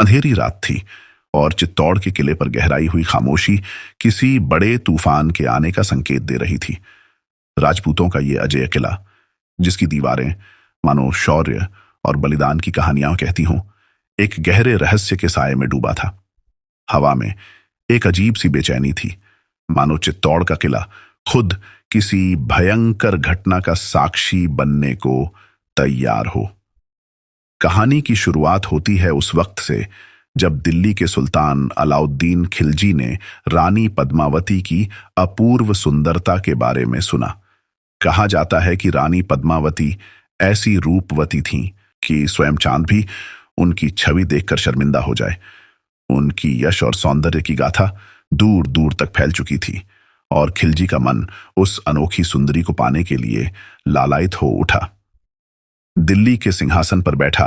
अंधेरी रात थी और चित्तौड़ के किले पर गहराई हुई खामोशी किसी बड़े तूफान के आने का संकेत दे रही थी। राजपूतों का ये अजेय किला, जिसकी दीवारें मानो शौर्य और बलिदान की कहानियां कहती हों, एक गहरे रहस्य के साए में डूबा था। हवा में एक अजीब सी बेचैनी थी, मानो चित्तौड़ का किला खुद किसी भयंकर घटना का साक्षी बनने को तैयार हो। कहानी की शुरुआत होती है उस वक्त से जब दिल्ली के सुल्तान अलाउद्दीन खिलजी ने रानी पद्मावती की अपूर्व सुंदरता के बारे में सुना। कहा जाता है कि रानी पद्मावती ऐसी रूपवती थीं कि स्वयं चांद भी उनकी छवि देखकर शर्मिंदा हो जाए। उनकी यश और सौंदर्य की गाथा दूर दूर तक फैल चुकी थी और खिलजी का मन उस अनोखी सुंदरी को पाने के लिए लालायित हो उठा। दिल्ली के सिंहासन पर बैठा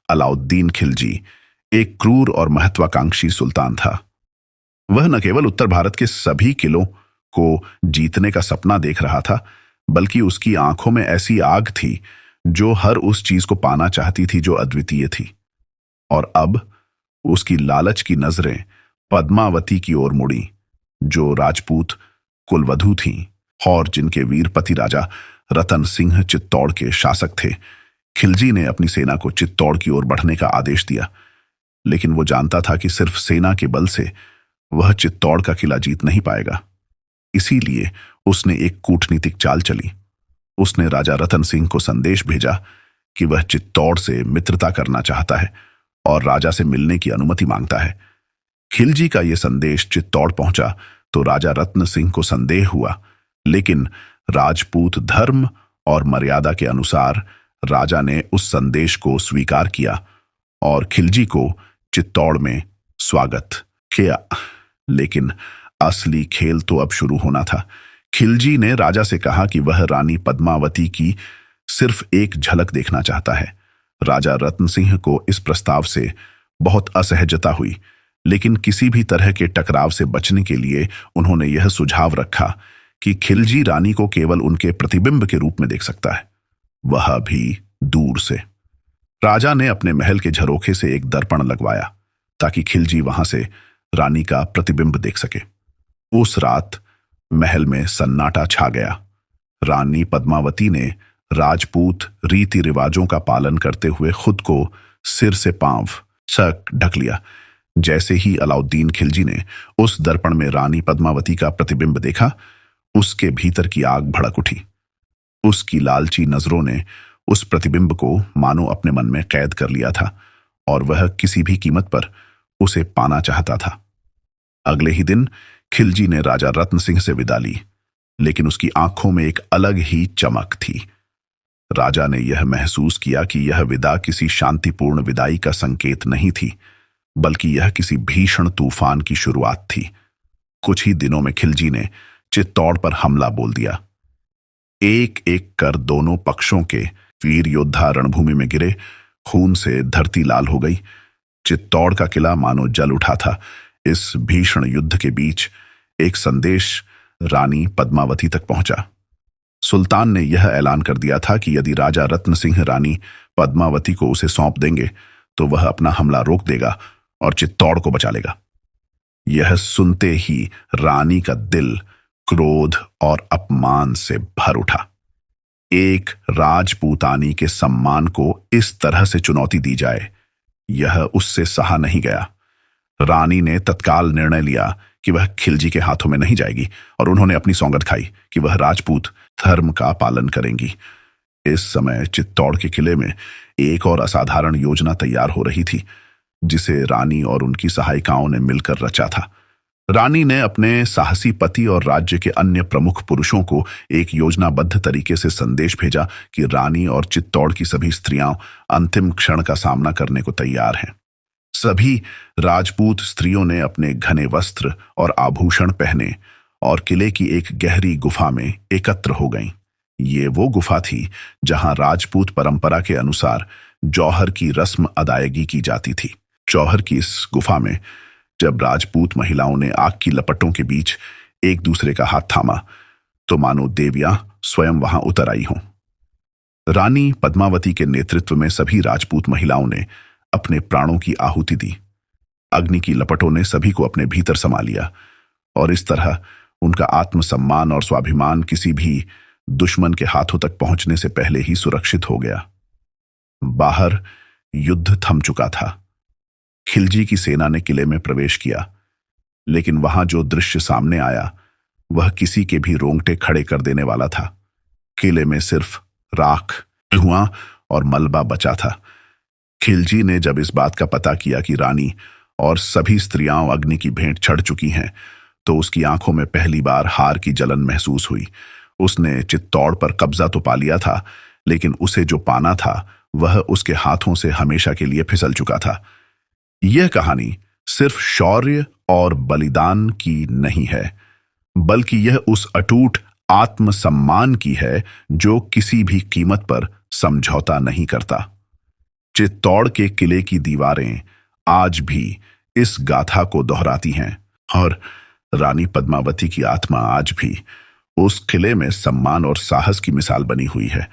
अलाउद्दीन खिलजी एक क्रूर और महत्वाकांक्षी सुल्तान था। वह न केवल उत्तर भारत के सभी किलों को जीतने का सपना देख रहा था, बल्कि उसकी आंखों में ऐसी आग थी जो हर उस चीज को पाना चाहती थी जो अद्वितीय थी। और अब उसकी लालच की नजरें पद्मावती की ओर मुड़ी, जो राजपूत कुलवधू थीं और जिनके वीरपति राजा रतन सिंह चित्तौड़ के शासक थे। खिलजी ने अपनी सेना को चित्तौड़ की ओर बढ़ने का आदेश दिया, लेकिन वो जानता था कि सिर्फ सेना के बल से वह चित्तौड़ का किला जीत नहीं पाएगा। इसीलिए उसने एक कूटनीतिक चाल चली। उसने राजा रतन सिंह को संदेश भेजा कि वह चित्तौड़ से मित्रता करना चाहता है और राजा से मिलने की अनुमति मांगता है। खिलजी का यह संदेश चित्तौड़ पहुंचा तो राजा रत्न सिंह को संदेह हुआ, लेकिन राजपूत धर्म और मर्यादा के अनुसार राजा ने उस संदेश को स्वीकार किया और खिलजी को चित्तौड़ में स्वागत किया। लेकिन असली खेल तो अब शुरू होना था। खिलजी ने राजा से कहा कि वह रानी पद्मावती की सिर्फ एक झलक देखना चाहता है। राजा रत्न सिंह को इस प्रस्ताव से बहुत असहजता हुई, लेकिन किसी भी तरह के टकराव से बचने के लिए उन्होंने यह सुझाव रखा कि खिलजी रानी को केवल उनके प्रतिबिंब के रूप में देख सकता है, वह भी दूर से। राजा ने अपने महल के झरोखे से एक दर्पण लगवाया ताकि खिलजी वहां से रानी का प्रतिबिंब देख सके। उस रात महल में सन्नाटा छा गया। रानी पद्मावती ने राजपूत रीति रिवाजों का पालन करते हुए खुद को सिर से पांव तक ढक लिया। जैसे ही अलाउद्दीन खिलजी ने उस दर्पण में रानी पद्मावती का प्रतिबिंब देखा, उसके भीतर की आग भड़क उठी। उसकी लालची नजरों ने उस प्रतिबिंब को मानो अपने मन में कैद कर लिया था और वह किसी भी कीमत पर उसे पाना चाहता था। अगले ही दिन खिलजी ने राजा रत्न सिंह से विदा ली, लेकिन उसकी आंखों में एक अलग ही चमक थी। राजा ने यह महसूस किया कि यह विदा किसी शांतिपूर्ण विदाई का संकेत नहीं थी, बल्कि यह किसी भीषण तूफान की शुरुआत थी। कुछ ही दिनों में खिलजी ने चित्तौड़ पर हमला बोल दिया। एक एक कर दोनों पक्षों के वीर योद्धा रणभूमि में गिरे। खून से धरती लाल हो गई। चित्तौड़ का किला मानो जल उठा था। इस भीषण युद्ध के बीच एक संदेश रानी पद्मावती तक पहुंचा। सुल्तान ने यह ऐलान कर दिया था कि यदि राजा रत्न सिंह रानी पद्मावती को उसे सौंप देंगे तो वह अपना हमला रोक देगा और चित्तौड़ को बचा लेगा। यह सुनते ही रानी का दिल क्रोध और अपमान से भर उठा। एक राजपूतानी के सम्मान को इस तरह से चुनौती दी जाए, यह उससे सहा नहीं गया। रानी ने तत्काल निर्णय लिया कि वह खिलजी के हाथों में नहीं जाएगी और उन्होंने अपनी सौगंध खाई कि वह राजपूत धर्म का पालन करेंगी। इस समय चित्तौड़ के किले में एक और असाधारण योजना तैयार हो रही थी, जिसे रानी और उनकी सहायिकाओं ने मिलकर रचा था। रानी ने अपने साहसी पति और राज्य के अन्य प्रमुख पुरुषों को एक योजनाबद्ध तरीके से संदेश भेजा कि रानी और चित्तौड़ की सभी स्त्रियां अंतिम क्षण का सामना करने को तैयार हैं। सभी राजपूत स्त्रियों ने अपने घने वस्त्र और आभूषण पहने और किले की एक गहरी गुफा में एकत्र हो गईं। ये वो गुफा थी जहां राजपूत परंपरा के अनुसार जौहर की रस्म अदायगी की जाती थी। जौहर की इस गुफा में जब राजपूत महिलाओं ने आग की लपटों के बीच एक दूसरे का हाथ थामा तो मानो देवियां स्वयं वहां उतर आई हों। रानी पद्मावती के नेतृत्व में सभी राजपूत महिलाओं ने अपने प्राणों की आहुति दी। अग्नि की लपटों ने सभी को अपने भीतर समा लिया और इस तरह उनका आत्मसम्मान और स्वाभिमान किसी भी दुश्मन के हाथों तक पहुंचने से पहले ही सुरक्षित हो गया। बाहर युद्ध थम चुका था। खिलजी की सेना ने किले में प्रवेश किया, लेकिन वहां जो दृश्य सामने आया वह किसी के भी रोंगटे खड़े कर देने वाला था। किले में सिर्फ राख, धुआं और मलबा बचा था। खिलजी ने जब इस बात का पता किया कि रानी और सभी स्त्रियां अग्नि की भेंट चढ़ चुकी हैं, तो उसकी आंखों में पहली बार हार की जलन महसूस हुई। उसने चित्तौड़ पर कब्जा तो पा लिया था, लेकिन उसे जो पाना था वह उसके हाथों से हमेशा के लिए फिसल चुका था। यह कहानी सिर्फ शौर्य और बलिदान की नहीं है, बल्कि यह उस अटूट आत्मसम्मान की है जो किसी भी कीमत पर समझौता नहीं करता। चित्तौड़ के किले की दीवारें आज भी इस गाथा को दोहराती हैं और रानी पद्मावती की आत्मा आज भी उस किले में सम्मान और साहस की मिसाल बनी हुई है।